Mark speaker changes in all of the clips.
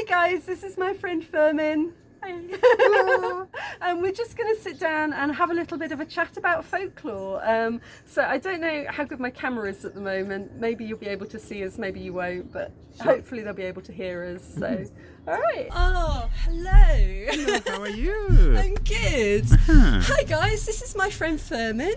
Speaker 1: Hi guys, this is my friend Firmin. Hello. And we're just going to sit down and have a little bit of a chat about folklore. So I don't know how good my camera is at the moment. Maybe you'll be able to see us, maybe you won't, but hopefully they'll be able to hear us. So, all right. Oh, hello.
Speaker 2: Hello, how are you?
Speaker 1: I'm good. Hi guys, this is my friend Firmin.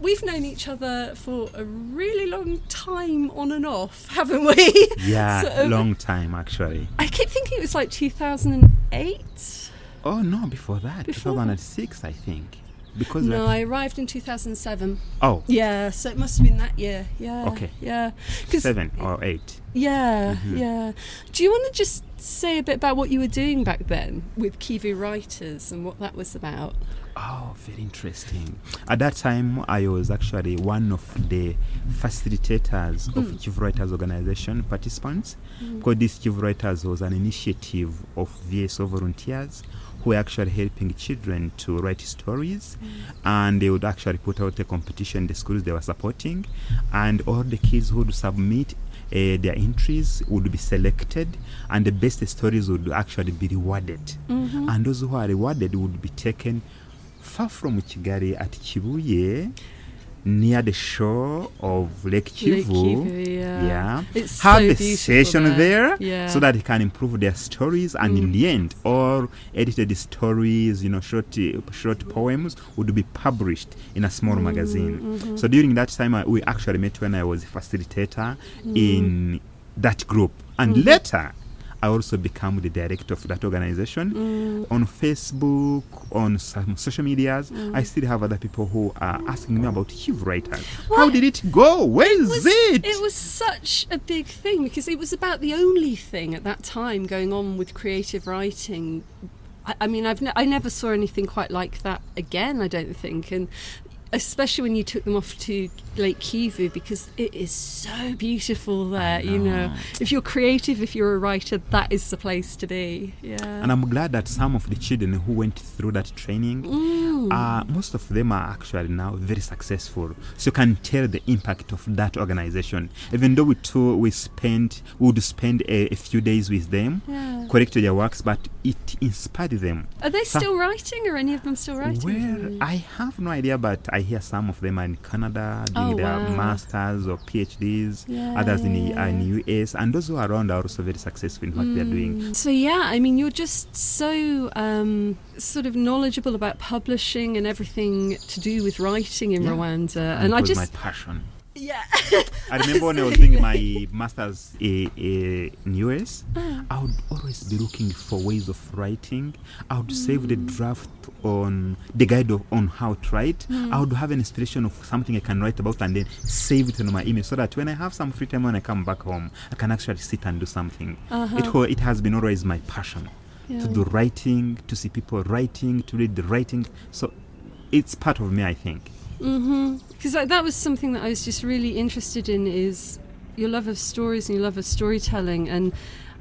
Speaker 1: We've known each other for a really long time on and off, haven't we?
Speaker 2: Yeah, long time actually.
Speaker 1: I keep thinking it was like 2008.
Speaker 2: Oh no, before that, 2006 I think. Because
Speaker 1: no, I arrived in 2007.
Speaker 2: Oh.
Speaker 1: Yeah, so it must have been that year. Yeah.
Speaker 2: Okay.
Speaker 1: Yeah.
Speaker 2: 7 or 8.
Speaker 1: Yeah, yeah. Do you want to just say a bit about what you were doing back then with Kivu Writers and what that was about?
Speaker 2: Oh, very interesting. At that time, I was actually one of the facilitators of Kivu Writers organization participants. Because this Kivu Writers was an initiative of VSO volunteers who were actually helping children to write stories, and they would actually put out a competition in the schools they were supporting, and all the kids who would submit their entries would be selected, and the best stories would actually be rewarded. And those who are rewarded would be taken far from Kigali at Kibuye, near the shore of Lake Kivu. Yeah.
Speaker 1: It's
Speaker 2: have
Speaker 1: so
Speaker 2: the
Speaker 1: beautiful
Speaker 2: session there,
Speaker 1: yeah.
Speaker 2: so that they can improve their stories, and in the end, all edited stories, short poems would be published in a small magazine. So during that time, we actually met when I was a facilitator in that group, and later I also became the director of that organization. On Facebook, on some social medias, I still have other people who are asking me about Kivu Writers. How did it go? Where is it?
Speaker 1: It was such a big thing because it was about the only thing at that time going on with creative writing. I mean, I never saw anything quite like that again, I don't think. And especially when you took them off to Lake Kivu, because it is so beautiful there. You know, if you're creative, if you're a writer, that is the place to be. Yeah.
Speaker 2: And I'm glad that some of the children who went through that training, most of them are actually now very successful. So you can tell the impact of that organization. Even though we would spend a few days with them, corrected their works, but it inspired them.
Speaker 1: Are they still writing? Are any of them still writing?
Speaker 2: Well, I have no idea, but I hear some of them are in Canada doing their masters or PhDs, others in the US, and those who are around are also very successful in what they're doing.
Speaker 1: So yeah, I mean, you're just so sort of knowledgeable about publishing and everything to do with writing in Rwanda, and
Speaker 2: it
Speaker 1: I
Speaker 2: was
Speaker 1: just
Speaker 2: my passion.
Speaker 1: Yeah.
Speaker 2: I remember when I was doing my masters in US, I would always be looking for ways of writing. I would save the draft on the guide on how to write. I would have an inspiration of something I can write about and then save it on my email, so that when I have some free time when I come back home, I can actually sit and do something. It has been always my passion to do writing, to see people writing, to read the writing. So it's part of me, I think.
Speaker 1: Because that was something that I was just really interested in, is your love of stories and your love of storytelling. And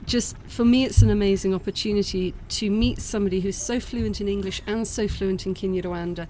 Speaker 1: just for me, it's an amazing opportunity to meet somebody who's so fluent in English and so fluent in Kinyarwanda,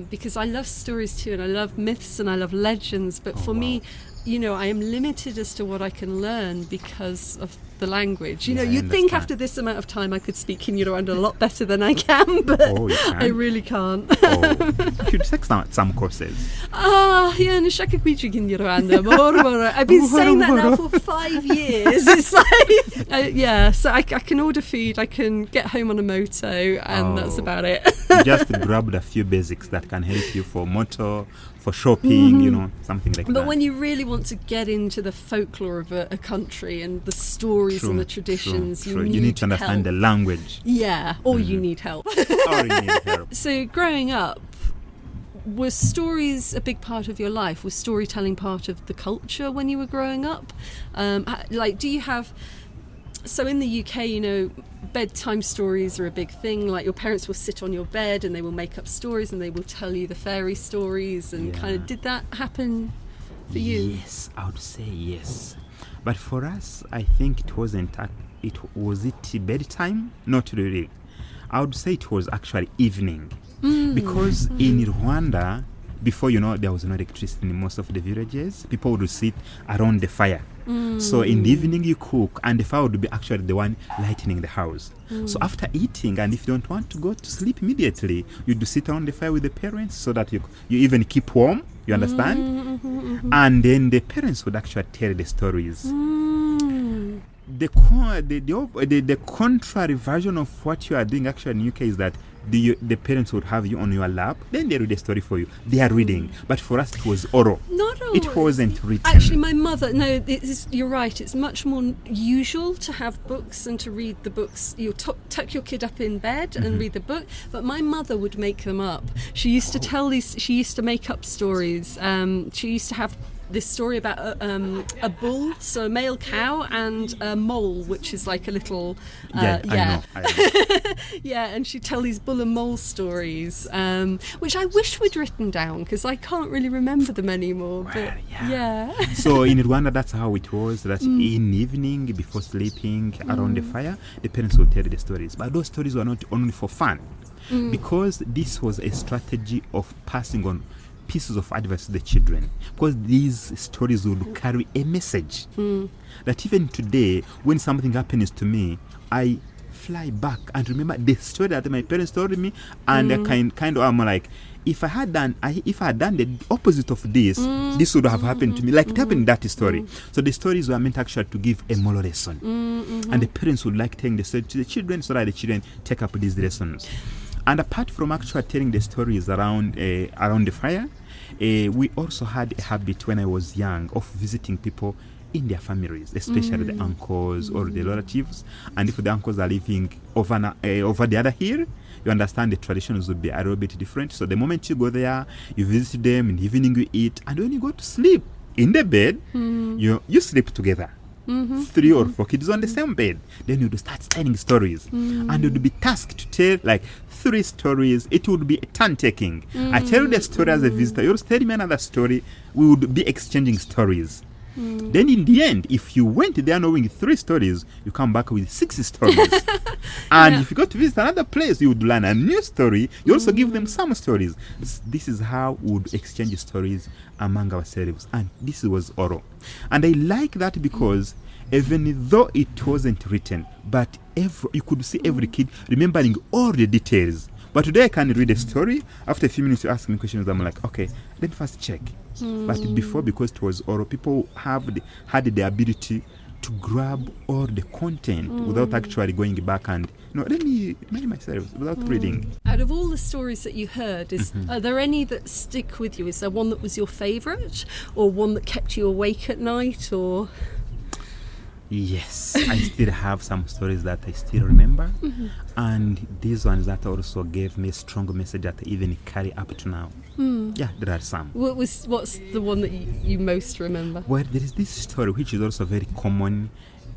Speaker 1: because I love stories too, and I love myths and I love legends, but for me, you know, I am limited as to what I can learn because of the language. You know, you'd think after this amount of time I could speak Kinyarwanda a lot better than I can, but I really can't.
Speaker 2: You should take some courses.
Speaker 1: Yeah, Kinyarwanda. I've been saying that now for 5 years. It's like, so I can order food, I can get home on a moto, and that's about it.
Speaker 2: You just grabbed a few basics that can help you for motor, for shopping, you know, something like that.
Speaker 1: But when you really want to get into the folklore of a country and the stories and the traditions, you need
Speaker 2: to understand the language.
Speaker 1: Yeah, or you need help. So growing up, were stories a big part of your life? Was storytelling part of the culture when you were growing up? Like, do you have... So in the UK, you know, bedtime stories are a big thing. Like, your parents will sit on your bed and they will make up stories and they will tell you the fairy stories and kind of... Did that happen for you?
Speaker 2: Yes, I would say yes. But for us, I think it wasn't... Was it bedtime? Not really. I would say it was actually evening. Because in Rwanda, before, there was no electricity in most of the villages. People would sit around the fire. So in the evening you cook, and the fire would be actually the one lightening the house. So after eating, and if you don't want to go to sleep immediately, you'd sit around the fire with the parents so that you even keep warm. You understand? And then the parents would actually tell the stories. The contrary version of what you are doing actually in UK is that the parents would have you on your lap, then they read a story for you. They are reading, but for us it was oral.
Speaker 1: Not always.
Speaker 2: It wasn't written.
Speaker 1: Actually, my mother, you're right, it's much more usual to have books and to read the books. You tuck your kid up in bed and read the book, but my mother would make them up. She used to tell these, she used to make up stories. She used to have this story about a bull, so a male cow, and a mole, which is like a little
Speaker 2: I know.
Speaker 1: yeah, and she'd tell these bull and mole stories, which I wish we'd written down because I can't really remember them anymore. But
Speaker 2: So in Rwanda, that's how it was. That in the evening, before sleeping, around the fire, the parents would tell the stories. But those stories were not only for fun, because this was a strategy of passing on pieces of advice to the children, because these stories would carry a message that even today, when something happens to me, I fly back and remember the story that my parents told me, and I kind of am like, if I had done the opposite of this, this would have happened to me, like it happened in that story. So the stories were meant actually to give a moral lesson, and the parents would like telling the story to the children so that the children take up these lessons. And apart from actually telling the stories around the fire, we also had a habit when I was young of visiting people in their families, especially the uncles or the relatives. And if the uncles are living over the other hill, you understand the traditions would be a little bit different. So the moment you go there, you visit them, in the evening you eat, and when you go to sleep in the bed, you sleep together. 3 or 4 kids on the same bed. Then you'd start telling stories, and you'd be tasked to tell like 3 stories. It would be a turn taking. I tell you the story as a visitor, you'll tell me another story. We would be exchanging stories. Then in the end, if you went there knowing 3 stories, you come back with 6 stories. And if you go to visit another place, you would learn a new story. You also give them some stories. This is how we would exchange stories among ourselves. And this was oral. And I like that because even though it wasn't written, but you could see every kid remembering all the details. But today I can read a story. After a few minutes you ask me questions, I'm like, okay, let me first check. But before, because it was oral, people had the ability to grab all the content without actually going back and let me remind myself without reading.
Speaker 1: Out of all the stories that you heard, are there any that stick with you? Is there one that was your favourite, or one that kept you awake at night, or?
Speaker 2: Yes, I still have some stories that I still remember, and these ones that also gave me a strong message that I even carry up to now. Yeah, there are some.
Speaker 1: What's the one that you most remember?
Speaker 2: Well, there is this story which is also very common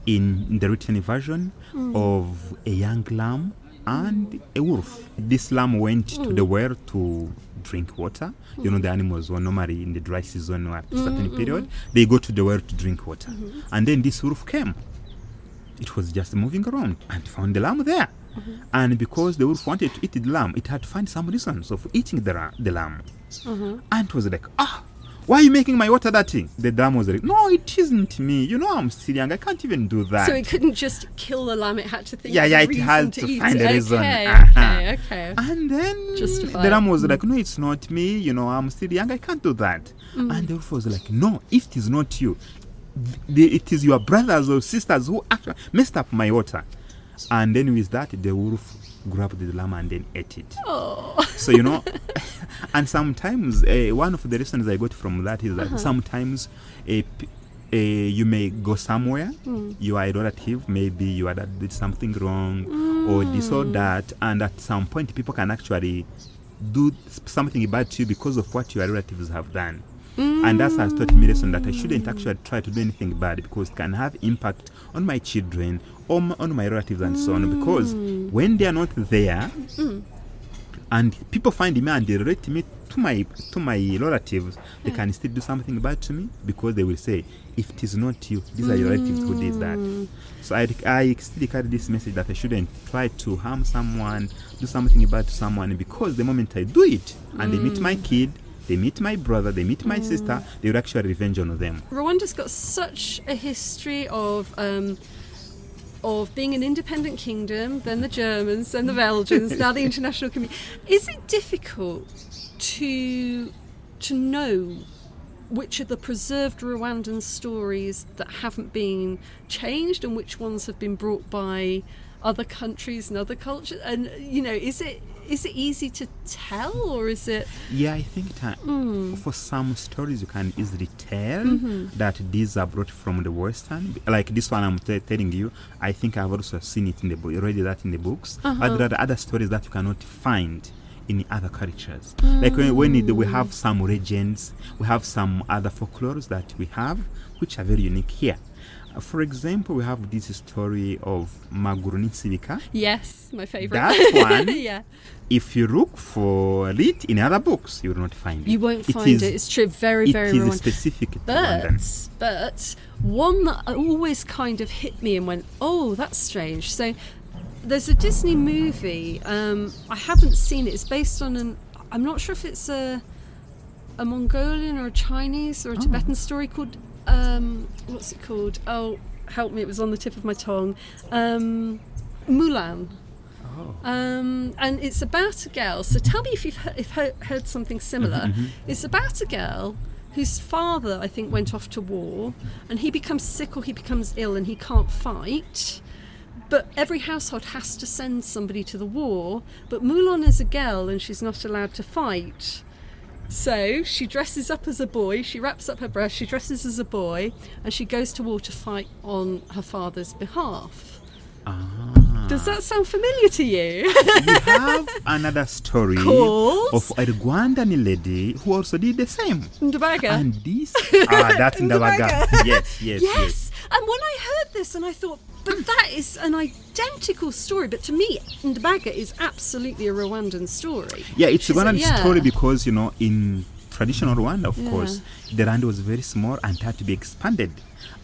Speaker 2: in the written version of a young lamb and a wolf. This lamb went to the well to drink water. You know, the animals were normally in the dry season or at a certain period. They go to the well to drink water. And then this wolf came. It was just moving around and found the lamb there. And because the wolf wanted to eat the lamb, it had to find some reasons of eating the lamb. And it was like, why are you making my water dirty? The lamb was like, no, it isn't me. You know, I'm still young. I can't even do that.
Speaker 1: So it couldn't just kill the lamb. It had to think
Speaker 2: of a
Speaker 1: reason
Speaker 2: it had to find a reason.
Speaker 1: Okay.
Speaker 2: And then
Speaker 1: Justify
Speaker 2: the lamb was like, no, it's not me. You know, I'm still young. I can't do that. And the wolf was like, no, if it is not you, it is your brothers or sisters who actually messed up my water. And then with that, the wolf grabbed the lamb and then ate it. So, you know, and sometimes one of the lessons I got from that is that sometimes you may go somewhere, you are a relative, maybe your dad did something wrong or this or that, and at some point people can actually do something bad to you because of what your relatives have done. And that has taught me a lesson that I shouldn't actually try to do anything bad, because it can have impact on my children or on my relatives and so on. Because when they are not there, and people find me and they relate me to my relatives, they can still do something bad to me, because they will say, if it is not you, these are your relatives who did that. So I still carry this message that I shouldn't try to harm someone, do something bad to someone, because the moment I do it and they meet my kid, they meet my brother, they meet my sister, they would actually revenge on them.
Speaker 1: Rwanda's got such a history of being an independent kingdom, then the Germans, then the Belgians, now the international community. Is it difficult to know which are the preserved Rwandan stories that haven't been changed and which ones have been brought by other countries and other cultures? And, is it easy to tell, or is it...
Speaker 2: Yeah, I think that for some stories you can easily tell that these are brought from the Western. Like this one I'm telling you, I think I've also seen it in the book, read that in the books. But there are other stories that you cannot find in other cultures. Like when we have some legends, we have some other folklores that we have, which are very unique here. For example, we have this story of Maguru Nsibika.
Speaker 1: Yes, my favorite.
Speaker 2: That one,
Speaker 1: yeah.
Speaker 2: If you look for it in other books, you will not find it.
Speaker 1: You won't find it. It's true. Very, very
Speaker 2: It
Speaker 1: Rwandan.
Speaker 2: is specific to Rwandan.
Speaker 1: But one that always kind of hit me and went, oh, that's strange. So there's a Disney movie. I haven't seen it. It's based on I'm not sure if it's a Mongolian or a Chinese or a Tibetan story called... what's it called? Oh, help me, it was on the tip of my tongue. Mulan. And it's about a girl. So tell me if you've heard something similar. It's about a girl whose father, I think, went off to war, and he becomes sick or he becomes ill and he can't fight. But every household has to send somebody to the war. But Mulan is a girl and she's not allowed to fight. So she dresses up as a boy, she wraps up her breast, she dresses as a boy, and she goes to war to fight on her father's behalf. Does that sound familiar to you?
Speaker 2: We have another story
Speaker 1: Called?
Speaker 2: Of a Rwandan lady who also did the same.
Speaker 1: Ndabaga.
Speaker 2: And this, that's Ndabaga. Yes.
Speaker 1: And when I heard this and I thought, but that is an identical story. But to me, Ndabaga is absolutely a Rwandan story.
Speaker 2: Yeah, it's a Rwandan story because, in traditional Rwanda, of course, the land was very small and had to be expanded.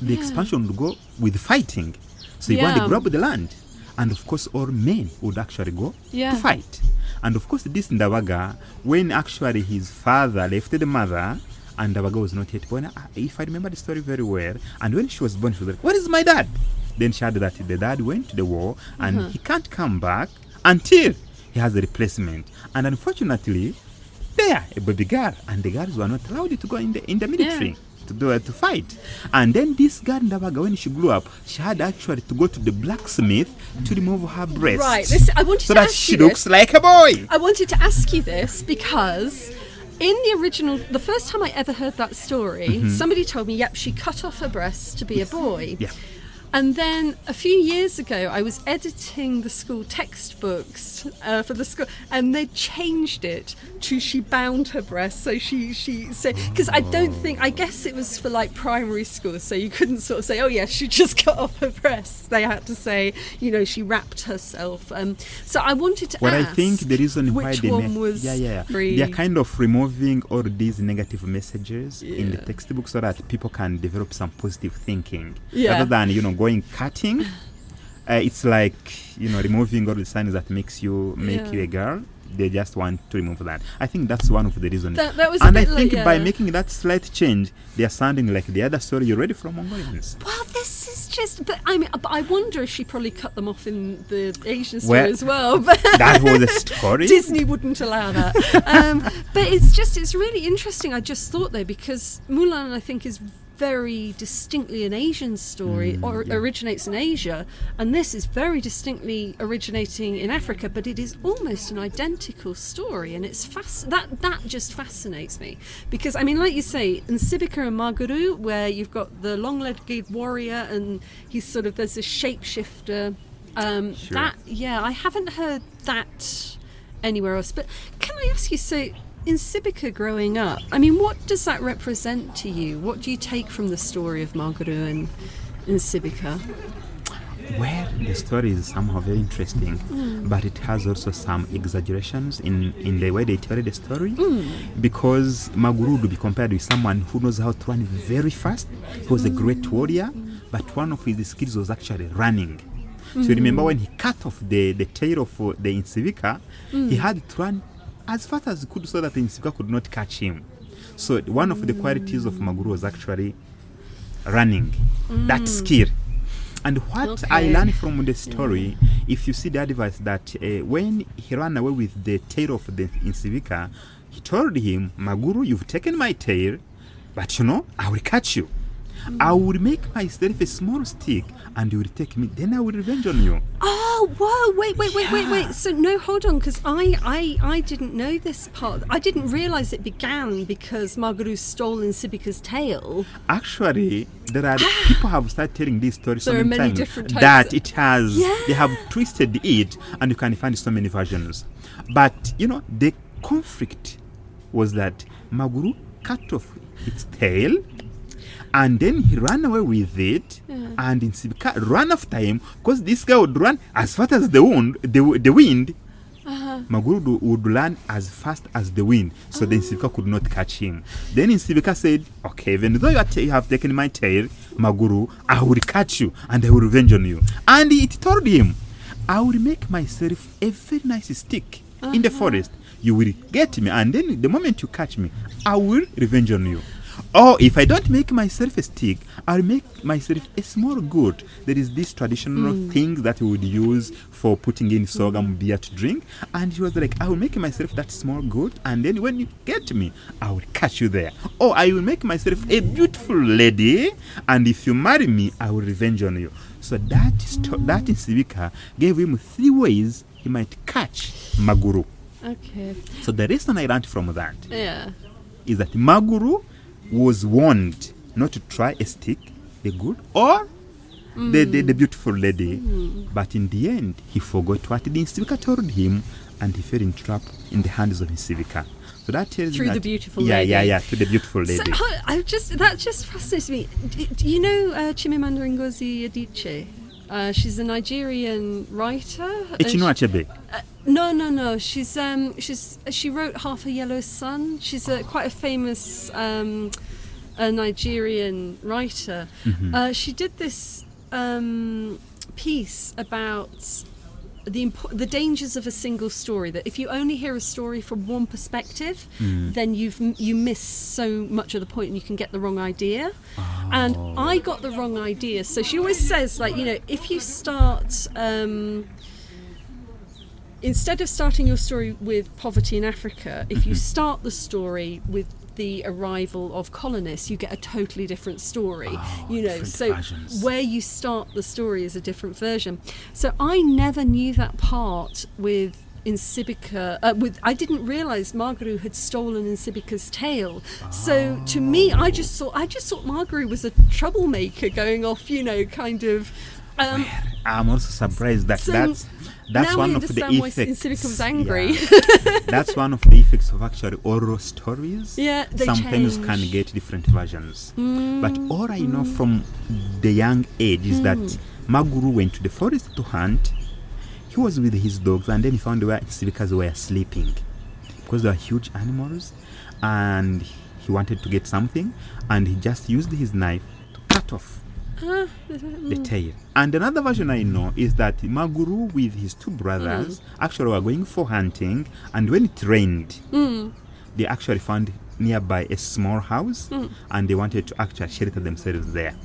Speaker 2: The expansion would go with fighting. So you want to grab the land. And of course, all men would actually go to fight. And of course, this Ndabaga, when actually his father left the mother, and Ndabaga was not yet born, if I remember the story very well, and when she was born, she was like, where is my dad? Then she heard that the dad went to the war, and he can't come back until he has a replacement. And unfortunately, there, a baby girl, and the girls were not allowed to go in the military. To fight. And then this girl Ndabaga, when she grew up, she had actually to go to the blacksmith to remove her breast.
Speaker 1: Right. I wanted
Speaker 2: so
Speaker 1: to
Speaker 2: that
Speaker 1: ask
Speaker 2: she
Speaker 1: you
Speaker 2: looks like a boy.
Speaker 1: I wanted to ask you this because in the original, the first time I ever heard that story, somebody told me, yep, she cut off her breasts to be a boy.
Speaker 2: Yeah.
Speaker 1: And then a few years ago, I was editing the school textbooks for the school, and they changed it to she bound her breasts. So because I guess it was for like primary school, so you couldn't sort of say, oh yeah, she just cut off her breasts. They had to say, she wrapped herself. So I wanted to ask.
Speaker 2: Well, I think the reason why
Speaker 1: which one was
Speaker 2: they are kind of removing all these negative messages in the textbook so that people can develop some positive thinking rather than going cutting. It's like removing all the signs that make you a girl. They just want to remove that. I think that's one of the reasons.
Speaker 1: That was
Speaker 2: and I think by making that slight change, they are sounding like the other story you read from Mongolians.
Speaker 1: Well, this is just. But I wonder if she probably cut them off in the Asian story as well. But
Speaker 2: that was a story.
Speaker 1: Disney wouldn't allow that. But it's really interesting. I just thought though, because Mulan, I think, is very distinctly an Asian story, originates in Asia, and this is very distinctly originating in Africa, but it is almost an identical story, and it's that just fascinates me, because I mean, like you say, in Nsibika and Maguru, where you've got the long-legged warrior and there's this shapeshifter, I haven't heard that anywhere else. But can I ask you, so in Nsibika growing up, I mean, what does that represent to you? What do you take from the story of Maguru and Nsibika?
Speaker 2: Well, the story is somehow very interesting, but it has also some exaggerations in the way they tell the story, because Maguru would be compared with someone who knows how to run very fast. He was a great warrior, but one of his skills was actually running. So you remember when he cut off the tail of the Nsibika, he had to run as fast as he could so that the Nsibika could not catch him. So one of the qualities of Maguru was actually running, that skill. And what I learned from the story, if you see the advice that when he ran away with the tail of the Insibika, he told him, Maguru, you've taken my tail, but I will catch you. I will make myself a small stick and you will take me, then I will revenge on you.
Speaker 1: Oh, whoa, wait. So, no, hold on, because I didn't know this part. I didn't realise it began because Maguru stole Nsibika's tail.
Speaker 2: Actually, there are people have started telling this story so
Speaker 1: many
Speaker 2: times
Speaker 1: different types
Speaker 2: that it has, they have twisted it and you can find so many versions. But, the conflict was that Maguru cut off its tail and then he ran away with it, and Nsibika ran after him because this guy would run as fast as the wind. Maguru would run as fast as the wind, so the Nsibika could not catch him. Then Nsibika said, okay, even though you have taken my tail, Maguru, I will catch you and I will revenge on you. And it told him, I will make myself a very nice stick in the forest. You will get me, and then the moment you catch me, I will revenge on you. Or if I don't make myself a stick, I'll make myself a small goat. There is this traditional thing that we would use for putting in sorghum beer to drink. And he was like, I will make myself that small goat, and then when you get me, I will catch you there. Or I will make myself a beautiful lady, and if you marry me, I will revenge on you. So that Nsibika gave him 3 ways he might catch Maguru.
Speaker 1: Okay.
Speaker 2: So the reason I learned from that is that Maguru was warned not to try a stick, the good, or the beautiful lady. But in the end, he forgot what the Nsibika told him, and he fell in trap in the hands of Nsibika. So that tells
Speaker 1: through
Speaker 2: that,
Speaker 1: the beautiful lady.
Speaker 2: Yeah, to the beautiful lady.
Speaker 1: So that just fascinates me. Do you know Chimamanda Ngozi Adichie? She's a Nigerian writer.
Speaker 2: Chinua Achebe.
Speaker 1: No. She wrote Half a Yellow Sun. She's quite a famous a Nigerian writer. She did this piece about the dangers of a single story. That if you only hear a story from one perspective, then you miss so much of the point, and you can get the wrong idea. And I got the wrong idea. So she always says, if you start. Instead of starting your story with poverty in Africa, if you start the story with the arrival of colonists, you get a totally different story. So versions. Where you start the story is a different version. So I never knew that part with Nsibika. I didn't realise Maguru had stolen Nsibika's tail. So to me, I just thought Maguru was a troublemaker going off, kind of.
Speaker 2: I'm also surprised that that's one of the effects.
Speaker 1: Nsibika was angry.
Speaker 2: That's one of the effects of actually oral stories.
Speaker 1: Yeah, they
Speaker 2: sometimes
Speaker 1: change.
Speaker 2: can get different versions. But all I know from the young age is that Maguru went to the forest to hunt. He was with his dogs, and then he found where Nsibikas were sleeping because they were huge animals, and he wanted to get something, and he just used his knife to cut off the tail. And another version I know is that Maguru with his 2 brothers actually were going for hunting, and when it rained, they actually found nearby a small house, and they wanted to actually shelter themselves there.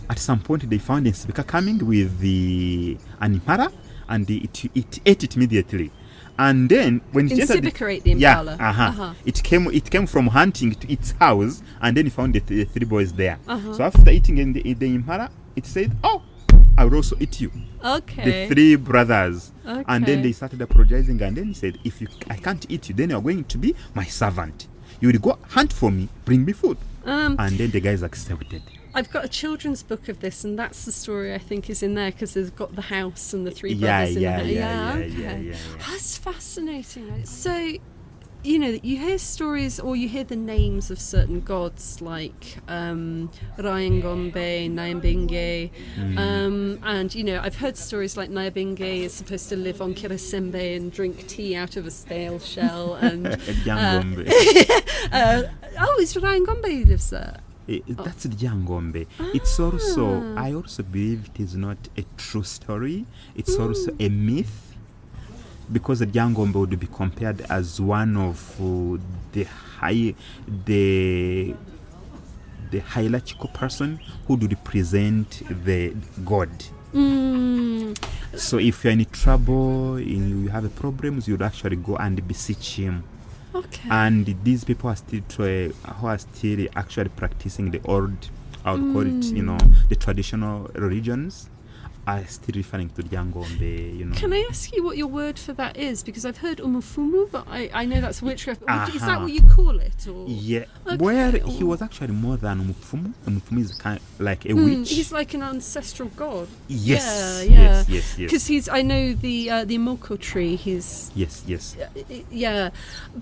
Speaker 2: At some point, they found Nsibika coming with the animara, and it ate it immediately. And then when it
Speaker 1: Nsibika ate the impala.
Speaker 2: It came from hunting to its house, and then he found the 3 boys there. So after eating the impala, it said, "Oh, I will also eat you."
Speaker 1: Okay.
Speaker 2: The 3 brothers.
Speaker 1: Okay.
Speaker 2: And then they started apologizing, and then he said, I can't eat you, then you are going to be my servant. You will go hunt for me, bring me food. And then the guys accepted.
Speaker 1: I've got a children's book of this, and that's the story I think is in there, because they've got the house and the 3 brothers in there. Yeah. That's fascinating. So, you hear stories, or you hear the names of certain gods like Rayangombe, Nyambinge, and I've heard stories like Nyambinge is supposed to live on Kirasembe and drink tea out of a snail shell, and it's Rayangombe who lives there.
Speaker 2: That's Lyangombe. It's also, I also believe it is not a true story. It's also a myth. because the Ryangombe would be compared as one of the hierarchical person who would represent the god. So if you're in trouble, you have a problems, you'd actually go and beseech him.
Speaker 1: Okay.
Speaker 2: And these people are still who are still actually practicing the old, I would call it, the traditional religions, are still referring to Ryangombe,
Speaker 1: Can I ask you what your word for that is? Because I've heard umufumu, but I know that's witchcraft. Is that what you call it? Or?
Speaker 2: Yeah.
Speaker 1: Okay.
Speaker 2: Well, he was actually more than umufumu. Umufumu is kind of like a witch.
Speaker 1: He's like an ancestral god.
Speaker 2: Yes.
Speaker 1: Yeah.
Speaker 2: Yes.
Speaker 1: Because I know the imoko tree. He's
Speaker 2: Yes.
Speaker 1: Yeah,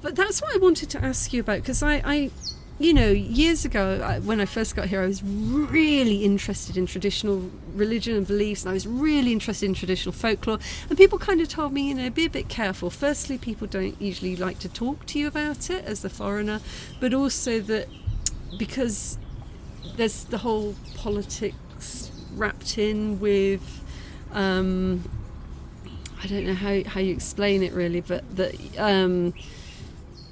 Speaker 1: but that's what I wanted to ask you about, because I years ago, when I first got here, I was really interested in traditional religion and beliefs, and I was really interested in traditional folklore. And people kind of told me, be a bit careful. Firstly, people don't usually like to talk to you about it as the foreigner, but also that because there's the whole politics wrapped in with, I don't know how you explain it really, but that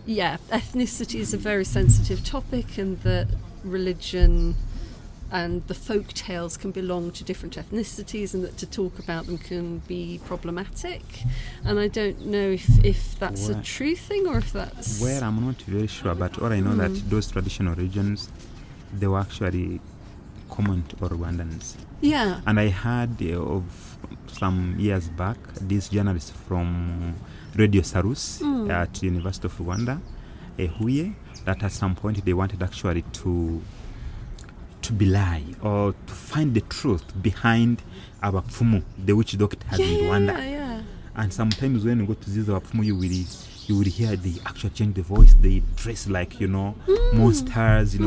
Speaker 1: ethnicity is a very sensitive topic, and that religion and the folk tales can belong to different ethnicities, and that to talk about them can be problematic. And I don't know if that's a true thing, or if that's...
Speaker 2: Well, I'm not very sure, but all I know that those traditional religions, they were actually common to all Rwandans.
Speaker 1: Yeah.
Speaker 2: And I heard of some years back, this journalist from Radio Sarus at University of Rwanda, Huye, that at some point they wanted actually to belie or to find the truth behind our Pfumu, the witch doctors in Rwanda.
Speaker 1: Yeah.
Speaker 2: And sometimes when you go to these our Pfumu, you will hear they actually change the voice. They dress like monsters.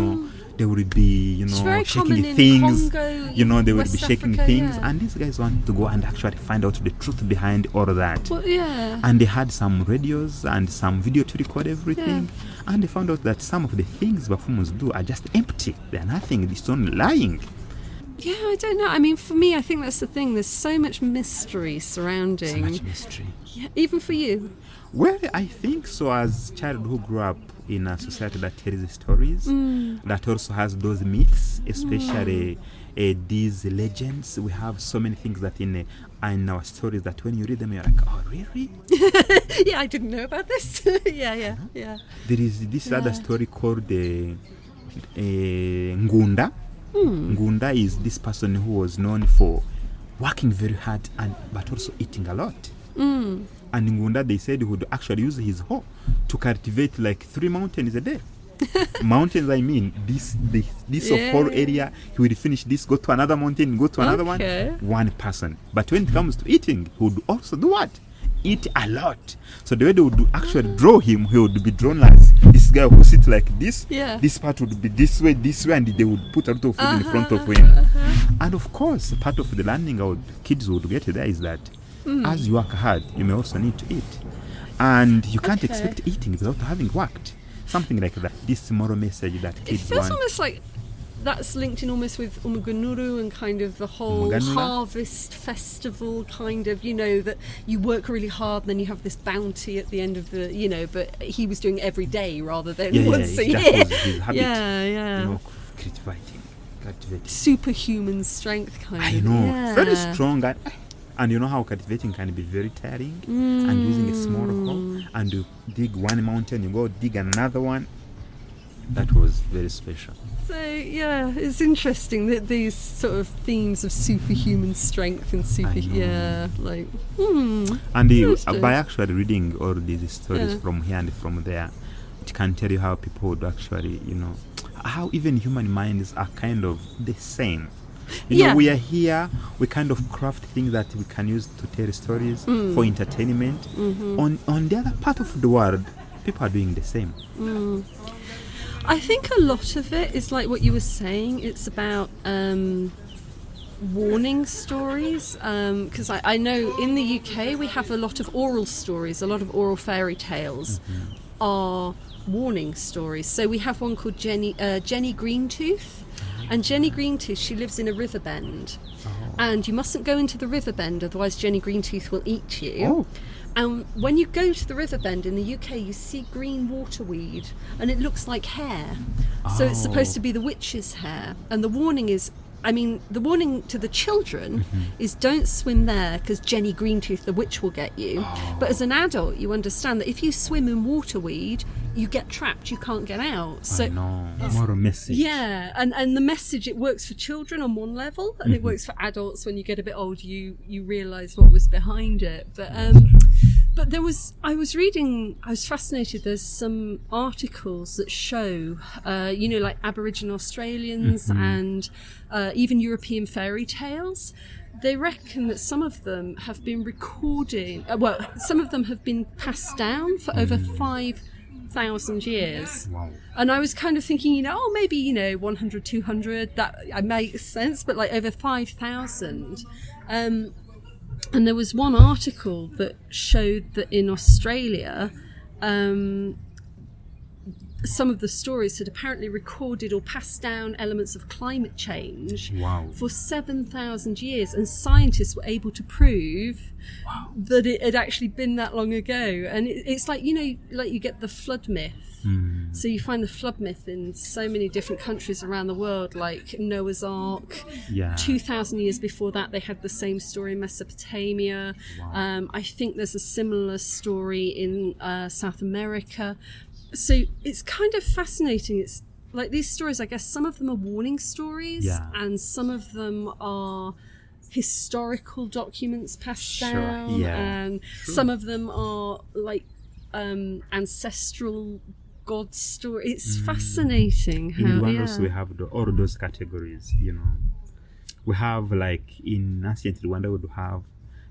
Speaker 2: They will be shaking things.
Speaker 1: Congo,
Speaker 2: they will
Speaker 1: West
Speaker 2: be shaking
Speaker 1: Africa,
Speaker 2: things.
Speaker 1: yeah.
Speaker 2: And these guys want to go and actually find out the truth behind all of that.
Speaker 1: Well, yeah.
Speaker 2: And they had some radios and some video to record everything. Yeah. And they found out that some of the things Bafumus do are just empty. They're nothing. It's only lying.
Speaker 1: Yeah, I don't know. I mean, for me, I think that's the thing. There's so much mystery surrounding.
Speaker 2: So much mystery.
Speaker 1: Yeah, even for you.
Speaker 2: Well, I think so. As a child who grew up in a society that tells stories, that also has those myths, especially these legends. We have so many things that in our stories that when you read them, you're like, oh, really?
Speaker 1: Yeah, I didn't know about this. Yeah.
Speaker 2: There is this other story called Ngunda. Ngunda is this person who was known for working very hard but also eating a lot. And Ngunda, they said he would actually use his hoe to cultivate like 3 mountains a day. Mountains, I mean, this whole area, he would finish this, go to another mountain, go to another one person. But when it comes to eating, he would also do what? Eat a lot. So the way they would actually draw him, he would be drawn as this guy who sits like this. Yeah. This part would be this way, and they would put a lot of food in front of him. And of course, part of the learning kids would get there is that as you work hard, you may also need to eat. And you can't expect eating without having worked. Something like that. This moral message that kids want.
Speaker 1: It feels almost like that's linked in almost with Umugunuru and kind of the whole harvest festival kind of, that you work really hard and then you have this bounty at the end of the, but he was doing every day rather than once a year.
Speaker 2: That was his habit.
Speaker 1: Yeah.
Speaker 2: Cultivating.
Speaker 1: Superhuman strength kind of.
Speaker 2: I know. Very strong. And you know how cultivating can be very tiring, and using a small hoe, and you dig one mountain, you go dig another one. That was very special.
Speaker 1: So it's interesting that these sort of themes of superhuman strength and
Speaker 2: and by actually reading all these stories from here and from there, it can tell you how people would actually, how even human minds are kind of the same. We are here, we kind of craft things that we can use to tell stories for entertainment. On the other part of the world, people are doing the same.
Speaker 1: I think a lot of it is like what you were saying. It's about warning stories, because I know in the UK we have a lot of oral stories, a lot of oral fairy tales are warning stories. So we have one called Jenny Greentooth. And Jenny Greentooth, she lives in a river bend. And you mustn't go into the river bend, otherwise Jenny Greentooth will eat you. And when you go to the river bend in the UK, you see green waterweed, and it looks like hair. So it's supposed to be the witch's hair. And the warning is, the warning to the children is don't swim there because Jenny Greentooth, the witch, will get you. But as an adult, you understand that if you swim in waterweed, you get trapped, you can't get out. So
Speaker 2: more a message.
Speaker 1: Yeah, and the message, it works for children on one level, and it works for adults. When you get a bit older, you realise what was behind it. But I was fascinated. There's some articles that show, like Aboriginal Australians and even European fairy tales. They reckon that some of them have been recorded, some of them have been passed down for over 5,000 years.
Speaker 2: Wow.
Speaker 1: And I was kind of thinking, maybe, 100, 200, that makes sense, but like over 5,000. And there was one article that showed that in Australia, some of the stories had apparently recorded or passed down elements of climate change for 7,000 years, and scientists were able to prove that it had actually been that long ago. And it's like, like you get the flood myth. So you find the flood myth in so many different countries around the world, like Noah's Ark. 2,000 years before that, they had the same story in Mesopotamia. I think there's a similar story in South America. So it's kind of fascinating. It's like these stories, I guess some of them are warning stories and some of them are historical documents passed down, and some of them are like ancestral God story. It's fascinating how
Speaker 2: in Rwanda we have all those categories. We have, like in ancient Rwanda, we would have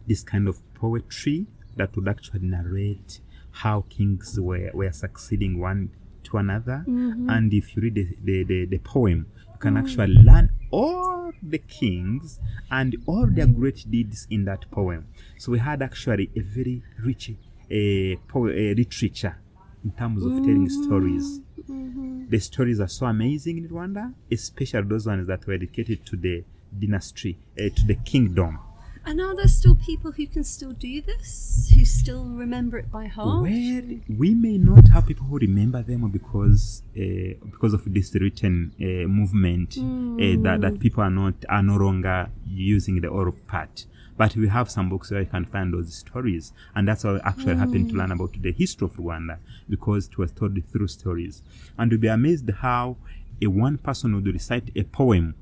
Speaker 2: this kind of poetry that would actually narrate how kings were succeeding one to another. And if you read the poem, you can actually learn all the kings and all their great deeds in that poem. So we had actually a very rich literature in terms of telling stories. The stories are so amazing in Rwanda, especially those ones that were dedicated to the dynasty, to the kingdom.
Speaker 1: And are there still people who can still do this, who still remember it by heart?
Speaker 2: Well, we may not have people who remember them because of this written movement that people are no longer using the oral part. But we have some books where you can find those stories, and that's how I actually happened to learn about the history of Rwanda, because it was told through stories. And you'll be amazed how one person would recite a poem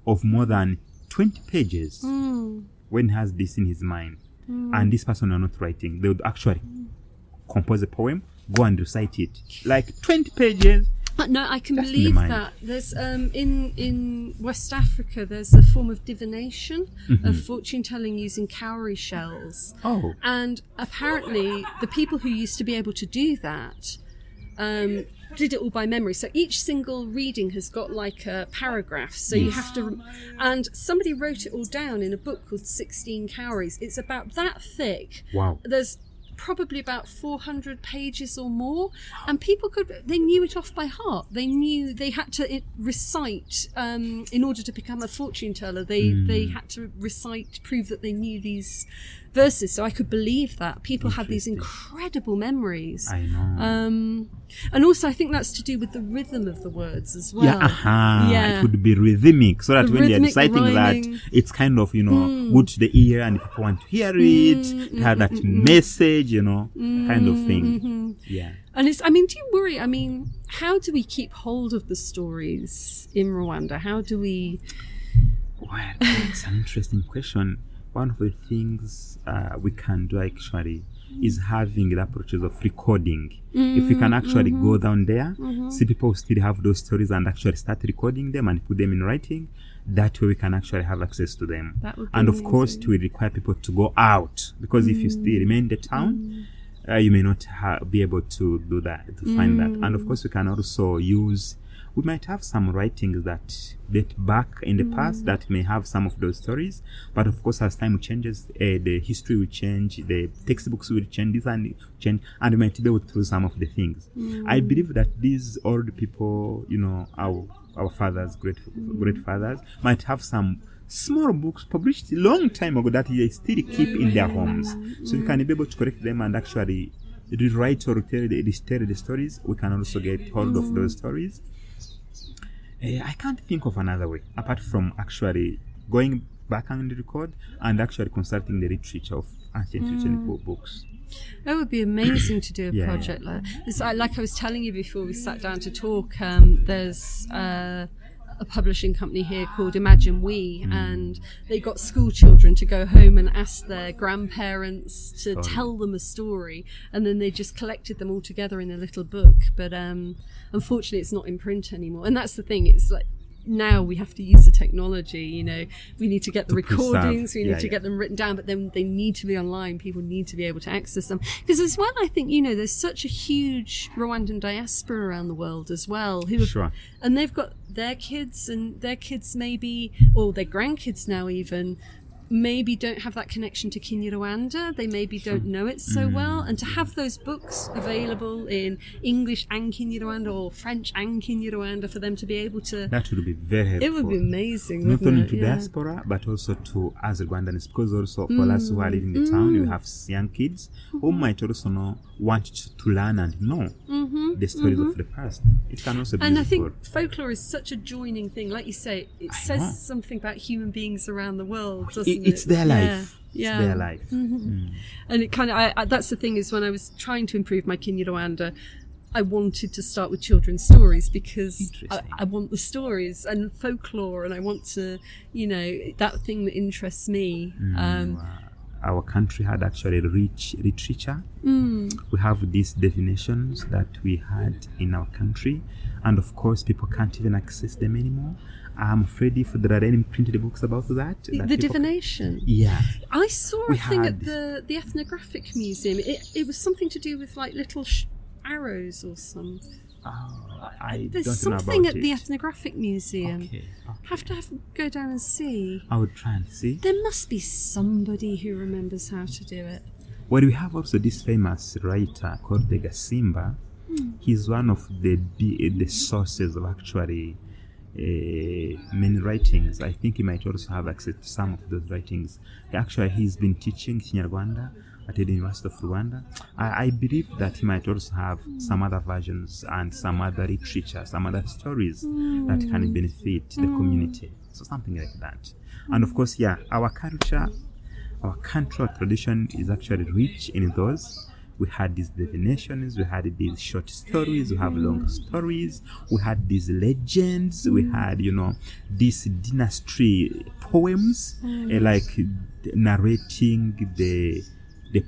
Speaker 2: of more than 20 pages when he has this in his mind, and this person are not writing. They would actually compose a poem, go and recite it, like 20 pages.
Speaker 1: No, I can believe that. There's in West Africa, there's a form of divination, of fortune telling using cowrie shells. And apparently the people who used to be able to do that did it all by memory. So each single reading has got like a paragraph. So you have to, and somebody wrote it all down in a book called 16 Cowries. It's about that thick. There's probably about 400 pages or more, and people they knew it off by heart. They knew they had to recite in order to become a fortune teller. They had to recite, prove that they knew these verses. So I could believe that people had these incredible memories.
Speaker 2: I know.
Speaker 1: And also I think that's to do with the rhythm of the words as well.
Speaker 2: It would be rhythmic, so that when they're reciting rhyming, that it's kind of good to the ear and people want to hear it, have that message, kind of thing.
Speaker 1: And it's, do you worry, how do we keep hold of the stories in Rwanda? How do we...
Speaker 2: Well, it's an interesting question. One of the things we can do actually is having the approaches of recording. If we can actually go down there, see people still have those stories and actually start recording them and put them in writing, that way we can actually have access to them. And of course, it will require people to go out, because if you still remain in the town, you may not be able to do that, to find that. And of course, we can also we might have some writings that date back in the past that may have some of those stories, but of course as time changes, the history will change, the textbooks will change, and we might be able to do some of the things. I believe that these old people, our fathers, great fathers, might have some small books published a long time ago that they still keep in their homes. So we can be able to correct them and actually rewrite or tell the stories. We can also get hold of those stories. I can't think of another way apart from actually going back and record and actually consulting the literature of ancient written books.
Speaker 1: That would be amazing to do a project like that. Like I was telling you before we sat down to talk, there's a publishing company here called Imagine We, and they got school children to go home and ask their grandparents to tell them a story, and then they just collected them all together in a little book. But unfortunately it's not in print anymore, and that's the thing. It's like now we have to use the technology, we need to get the recordings, we need to get them written down, but then they need to be online. People need to be able to access them, because as well, I think there's such a huge Rwandan diaspora around the world as well, and they've got their kids, and their kids maybe, or their grandkids now even, maybe don't have that connection to Kinyarwanda. They maybe don't know it so well, and to have those books available in English and Kinyarwanda or French and Kinyarwanda for them to be able to,
Speaker 2: that would be very helpful.
Speaker 1: It would be amazing,
Speaker 2: not only to diaspora but also to us Rwandans, because also for us who are living in the town, we have young kids who might also want to learn and know the stories of the past. It can also be
Speaker 1: and
Speaker 2: useful.
Speaker 1: I think folklore is such a joining thing. Like you say, it says something about human beings around the world, doesn't it?
Speaker 2: It's their life. It's their life.
Speaker 1: And it kind of, that's the thing, is when I was trying to improve my Kinyarwanda, I wanted to start with children's stories, because I want the stories and folklore, and I want to, that thing that interests me.
Speaker 2: Our country had actually rich literature. We have these definitions that we had in our country, and of course people can't even access them anymore. I'm afraid if there are any printed books about that.
Speaker 1: The divination.
Speaker 2: Yeah.
Speaker 1: I saw a thing at the Ethnographic Museum. It was something to do with like little arrows or something.
Speaker 2: Oh,
Speaker 1: There's
Speaker 2: don't know
Speaker 1: something
Speaker 2: about
Speaker 1: at the
Speaker 2: it.
Speaker 1: Ethnographic Museum.
Speaker 2: Okay.
Speaker 1: Have to go down and see.
Speaker 2: I would try and see.
Speaker 1: There must be somebody who remembers how to do it.
Speaker 2: Well, we have also this famous writer called the Gasimba. He's one of the sources of actually many writings. I think he might also have access to some of those writings. Actually, he's been teaching Kinyarwanda at the University of Rwanda. I believe that he might also have some other versions and some other literature, some other stories that can benefit the community. So something like that. And of course, our culture, our cultural tradition is actually rich in those. We had these divinations, we had these short stories, we have long stories, we had these legends, we had, these dynasty poems, like narrating the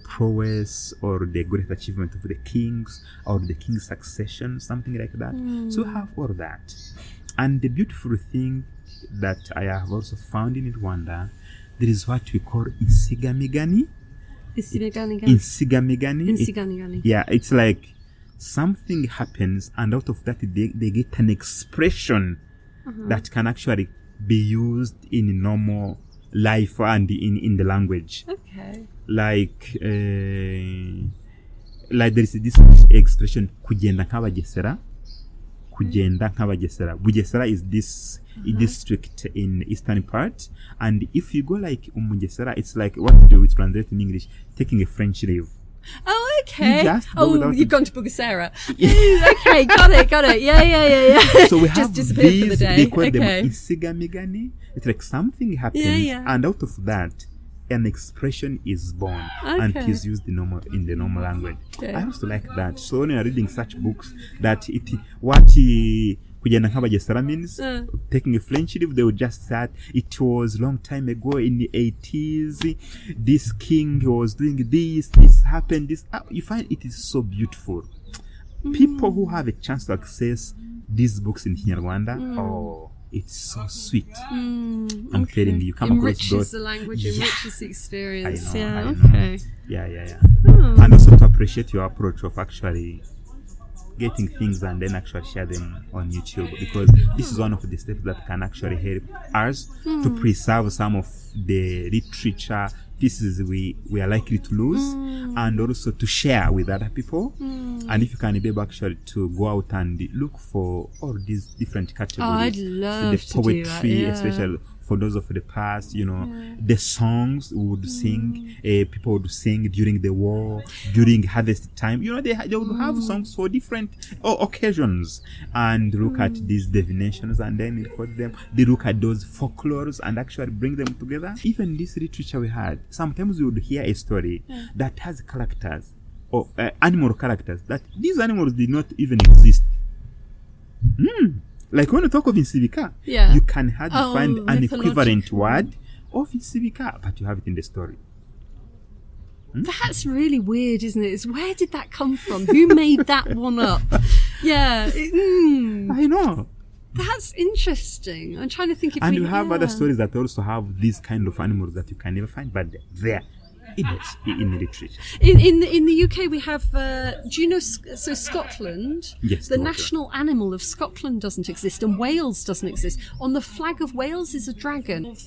Speaker 2: prowess or the great achievement of the kings or the king's succession, something like that. So we have all that. And the beautiful thing that I have also found in Rwanda, there is what we call insigamigani.
Speaker 1: Insigamigani.
Speaker 2: Yeah, it's like something happens, and out of that they get an expression that can actually be used in normal life and in the language.
Speaker 1: Okay.
Speaker 2: Like there is this expression kugenda nk'abagesera. Bugesera is this district in eastern part, and if you go like Umugesera, it's like what do we translate in English? Taking a French leave.
Speaker 1: Oh, okay.
Speaker 2: You've
Speaker 1: gone to Bugesera. Okay, got it. Yeah.
Speaker 2: So we have
Speaker 1: just disappeared for the day.
Speaker 2: They call them insigamigani. It's like something happens, and out of that, an expression is born and is used in the normal language. Okay. I also like that. So when you are reading such books, that kugenda nk'abagesera means taking a French leave, they would just say it was long time ago in the 80s. This king was doing this happened. You find it is so beautiful. People who have a chance to access these books in Kinyarwanda, it's so sweet. I'm telling you, come across those.
Speaker 1: Enriches the language, enriches the experience.
Speaker 2: I know.
Speaker 1: Okay.
Speaker 2: Yeah. And also to appreciate your approach of actually getting things and then actually share them on YouTube, because this is one of the steps that can actually help us to preserve some of the literature pieces we are likely to lose, and also to share with other people. And if you can be able actually to go out and look for all these different categories.
Speaker 1: Oh, I'd love
Speaker 2: the
Speaker 1: to
Speaker 2: poetry,
Speaker 1: do that, yeah.
Speaker 2: especially for those of the past, the songs we would sing, people would sing during the war, during harvest time. They would have songs for different occasions, and look at these divinations and then record them. They look at those folklores and actually bring them together. Even this literature we had, sometimes you would hear a story that has characters or animal characters that these animals did not even exist. Like when you talk of Insibika, you can hardly find an equivalent word of Insibika, but you have it in the story.
Speaker 1: That's really weird, isn't it? Where did that come from? Who made that one up? Yeah.
Speaker 2: I know.
Speaker 1: That's interesting. I'm trying to think if
Speaker 2: and you have other stories that also have these kind of animals that you can never find, but they're in literature.
Speaker 1: In the UK we have do you know Scotland,
Speaker 2: yes,
Speaker 1: the national animal of Scotland doesn't exist, and Wales doesn't exist. On the flag of Wales is a dragon.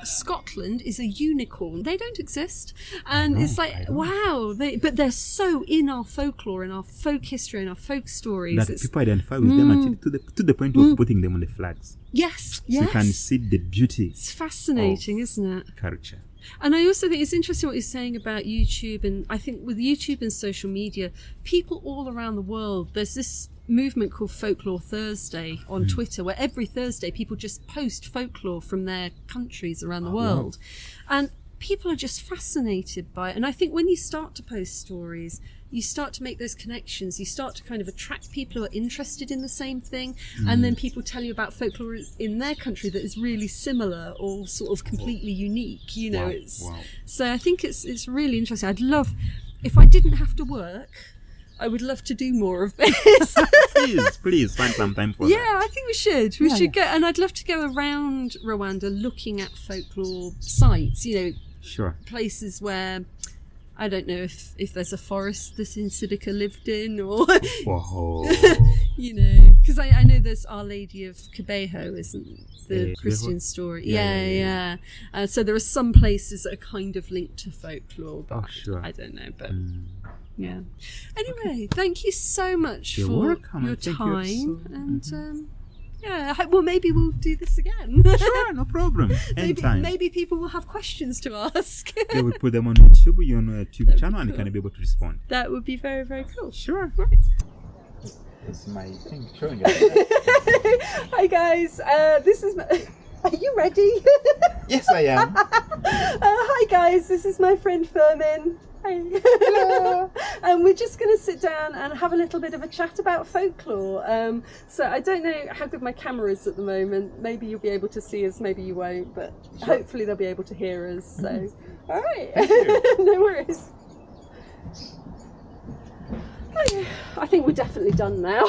Speaker 1: Scotland is a unicorn. They don't exist, and it's like, wow, but they're so in our folklore, in our folk history, in our folk stories
Speaker 2: that people identify with them until to the point of putting them on the flags.
Speaker 1: Yes,
Speaker 2: so you can see the beauty.
Speaker 1: It's fascinating, isn't it?
Speaker 2: Culture.
Speaker 1: And I also think it's interesting what you're saying about YouTube, and I think with YouTube and social media, people all around the world, there's this movement called Folklore Thursday on Twitter, where every Thursday people just post folklore from their countries around the world. Wow. And people are just fascinated by it. And I think when you start to post stories, you start to make those connections, you start to kind of attract people who are interested in the same thing, and then people tell you about folklore in their country that is really similar or sort of completely unique, So I think it's really interesting. I'd love, if I didn't have to work, I would love to do more of this.
Speaker 2: please find some time for that.
Speaker 1: Yeah, I think we should. We should go, and I'd love to go around Rwanda looking at folklore sites,
Speaker 2: sure,
Speaker 1: places where I don't know if there's a forest that Insibika lived in, or because I know there's Our Lady of Kibeho, isn't the Christian story? Yeah. So there are some places that are kind of linked to folklore, but I don't know. But yeah. Anyway, thank you so much for your time, and well, maybe we'll do this again.
Speaker 2: Sure, no problem. Anytime.
Speaker 1: Maybe people will have questions to ask.
Speaker 2: They will put them on YouTube, your YouTube channel, and you can be able to respond.
Speaker 1: That would be very, very cool.
Speaker 2: Sure.
Speaker 1: Right.
Speaker 2: It's my thing showing us.
Speaker 1: Hi guys, this is my... Are you ready?
Speaker 2: Yes, I am.
Speaker 1: Hi guys, this is my friend Firmin. Hi. Hello. And we're just going to sit down and have a little bit of a chat about folklore. So I don't know how good my camera is at the moment. Maybe you'll be able to see us, maybe you won't, but hopefully they'll be able to hear us. So, all right. No worries. I think we're definitely done now.